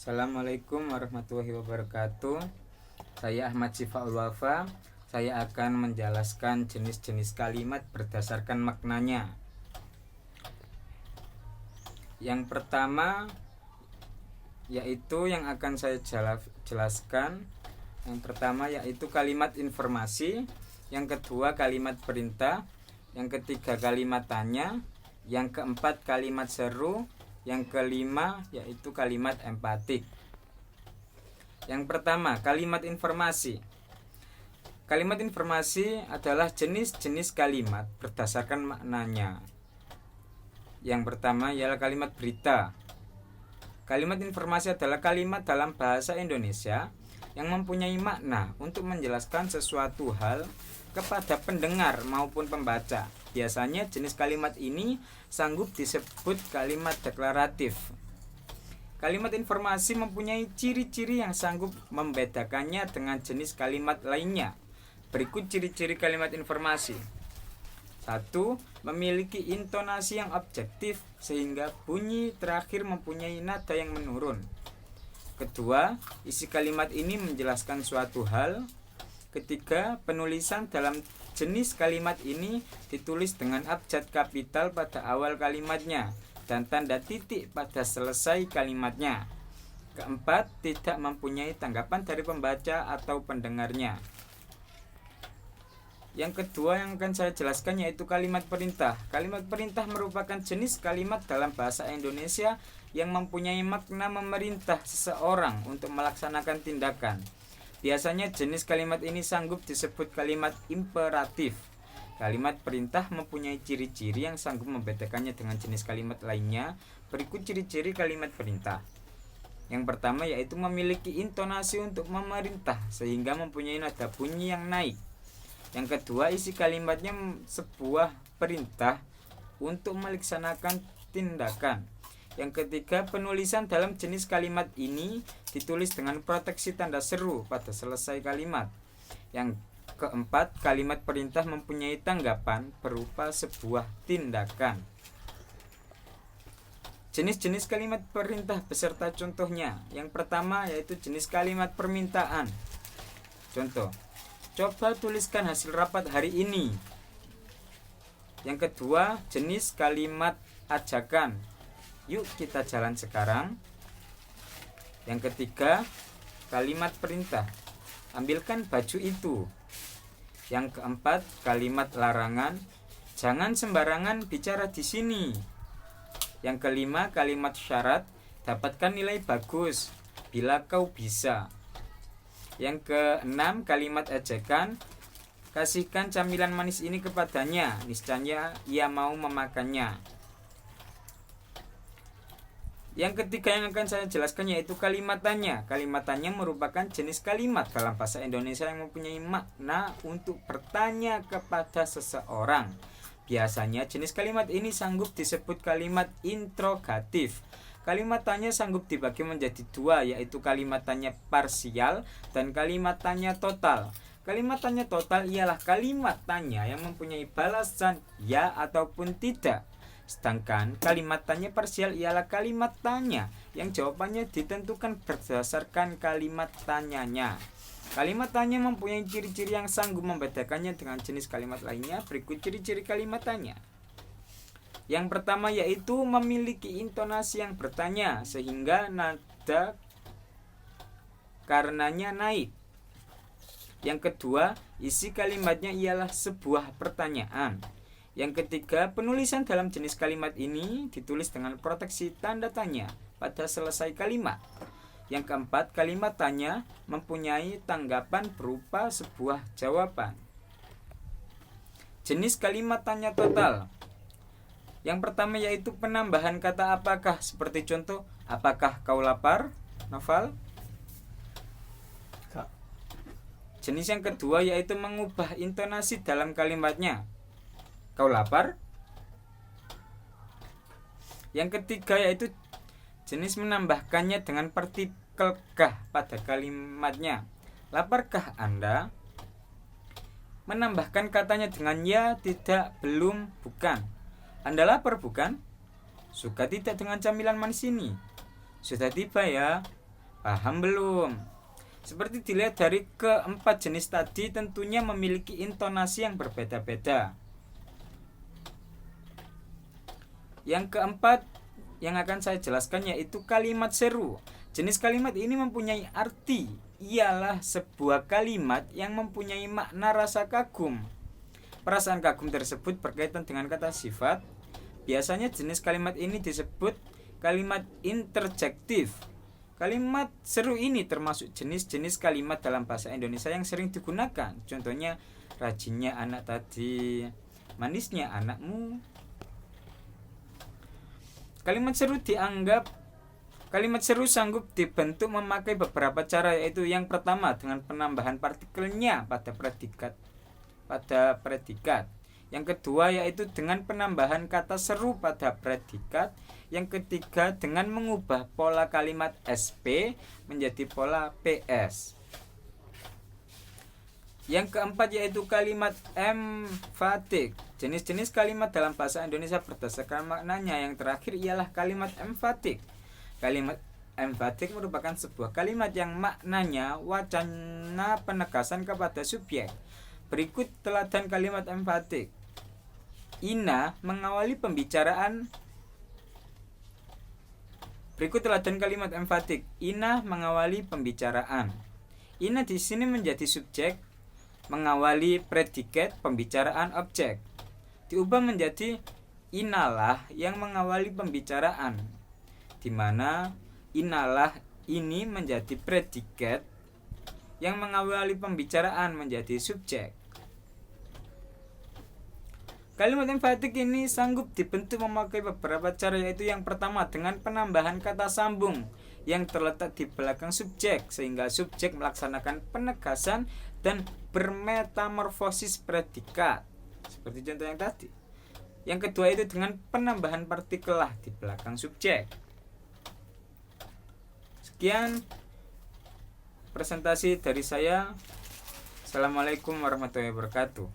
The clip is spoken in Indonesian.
Assalamualaikum warahmatullahi wabarakatuh. Saya Ahmad Sifaul Wafa. Saya akan menjelaskan jenis-jenis kalimat berdasarkan maknanya. Yang pertama yaitu yang akan saya jelaskan. Yang pertama yaitu kalimat informasi, yang kedua kalimat perintah, yang ketiga kalimat tanya, yang keempat kalimat seru, yang kelima yaitu kalimat empatik. Yang pertama, kalimat informasi. Kalimat informasi adalah jenis-jenis kalimat berdasarkan maknanya. Yang pertama ialah kalimat berita. Kalimat informasi adalah kalimat dalam bahasa Indonesia yang mempunyai makna untuk menjelaskan sesuatu hal kepada pendengar maupun pembaca. Biasanya jenis kalimat ini sanggup disebut kalimat deklaratif. Kalimat informasi mempunyai ciri-ciri yang sanggup membedakannya dengan jenis kalimat lainnya. Berikut ciri-ciri kalimat informasi. 1. Memiliki intonasi yang objektif sehingga bunyi terakhir mempunyai nada yang menurun. Kedua, isi kalimat ini menjelaskan suatu hal. Ketiga, penulisan dalam jenis kalimat ini ditulis dengan abjad kapital pada awal kalimatnya dan tanda titik pada selesai kalimatnya. Keempat, tidak mempunyai tanggapan dari pembaca atau pendengarnya. Yang kedua yang akan saya jelaskan yaitu kalimat perintah. Kalimat perintah merupakan jenis kalimat dalam bahasa Indonesia yang mempunyai makna memerintah seseorang untuk melaksanakan tindakan. Biasanya jenis kalimat ini sanggup disebut kalimat imperatif. Kalimat perintah mempunyai ciri-ciri yang sanggup membedakannya dengan jenis kalimat lainnya. Berikut ciri-ciri kalimat perintah. Yang pertama yaitu memiliki intonasi untuk memerintah sehingga mempunyai nada bunyi yang naik. Yang kedua, isi kalimatnya sebuah perintah untuk melaksanakan tindakan. Yang ketiga, penulisan dalam jenis kalimat ini ditulis dengan proteksi tanda seru pada selesai kalimat. Yang keempat, kalimat perintah mempunyai tanggapan berupa sebuah tindakan. Jenis-jenis kalimat perintah beserta contohnya. Yang pertama yaitu jenis kalimat permintaan. Contoh, coba tuliskan hasil rapat hari ini. Yang kedua, jenis kalimat ajakan. Yuk kita jalan sekarang. Yang ketiga, kalimat perintah. Ambilkan baju itu. Yang keempat, kalimat larangan. Jangan sembarangan bicara di sini. Yang kelima, kalimat syarat. Dapatkan nilai bagus bila kau bisa. Yang keenam, kalimat ejekan. Kasihkan camilan manis ini kepadanya, niscaya ia mau memakannya. Yang ketiga yang akan saya jelaskan yaitu kalimat tanya. Kalimat tanya merupakan jenis kalimat dalam bahasa Indonesia yang mempunyai makna untuk bertanya kepada seseorang. Biasanya jenis kalimat ini sanggup disebut kalimat interrogatif. Kalimat tanya sanggup dibagi menjadi dua, yaitu kalimat tanya parsial dan kalimat tanya total. Kalimat tanya total ialah kalimat tanya yang mempunyai balasan ya ataupun tidak. Sedangkan kalimat tanya parsial ialah kalimat tanya yang jawabannya ditentukan berdasarkan kalimat tanyanya. Kalimat tanya mempunyai ciri-ciri yang sanggup membedakannya dengan jenis kalimat lainnya. Berikut ciri-ciri kalimat tanya. Yang pertama yaitu memiliki intonasi yang bertanya sehingga nada karenanya naik. Yang kedua, isi kalimatnya ialah sebuah pertanyaan. Yang ketiga, penulisan dalam jenis kalimat ini ditulis dengan proteksi tanda tanya pada selesai kalimat. Yang keempat, kalimat tanya mempunyai tanggapan berupa sebuah jawaban. Jenis kalimat tanya total. Yang pertama yaitu penambahan kata apakah, seperti contoh, apakah kau lapar, Noval? Jenis yang kedua yaitu mengubah intonasi dalam kalimatnya. Kau lapar? Yang ketiga yaitu jenis menambahkannya dengan partikel kah pada kalimatnya. Laparkah Anda? Menambahkan katanya dengan ya, tidak, belum, bukan. Anda lapar bukan? Suka tidak dengan camilan manis ini? Sudah tiba ya? Paham belum? Seperti dilihat dari keempat jenis tadi tentunya memiliki intonasi yang berbeda-beda. Yang keempat yang akan saya jelaskan yaitu kalimat seru. Jenis kalimat ini mempunyai arti, ialah sebuah kalimat yang mempunyai makna rasa kagum. Perasaan kagum tersebut berkaitan dengan kata sifat. Biasanya jenis kalimat ini disebut kalimat interjektif. Kalimat seru ini termasuk jenis-jenis kalimat dalam bahasa Indonesia yang sering digunakan. Contohnya, rajinnya anak tadi, manisnya anakmu. Kalimat seru sanggup dibentuk memakai beberapa cara, yaitu yang pertama dengan penambahan partikelnya pada predikat. Yang kedua yaitu dengan penambahan kata seru pada predikat. Yang ketiga dengan mengubah pola kalimat SP menjadi pola PS. Yang keempat yaitu kalimat emfatik. Jenis-jenis kalimat dalam bahasa Indonesia berdasarkan maknanya. Yang terakhir ialah kalimat emfatik. Kalimat emfatik merupakan sebuah kalimat yang maknanya wacana penegasan kepada subjek. Berikut teladan kalimat emfatik. Ina mengawali pembicaraan. Berikut teladan kalimat emfatik. Ina mengawali pembicaraan. Ina di sini menjadi subjek, mengawali predikat, pembicaraan objek. Diubah menjadi inalah yang mengawali pembicaraan, di mana inalah ini menjadi predikat yang mengawali pembicaraan menjadi subjek. Kalimat emfatik ini sanggup dibentuk memakai beberapa cara, yaitu yang pertama dengan penambahan kata sambung yang terletak di belakang subjek sehingga subjek melaksanakan penegasan dan bermetamorfosis predikat seperti contoh yang tadi. Yang kedua itu dengan penambahan partikel lah di belakang subjek. Sekian presentasi dari saya. Assalamualaikum warahmatullahi wabarakatuh.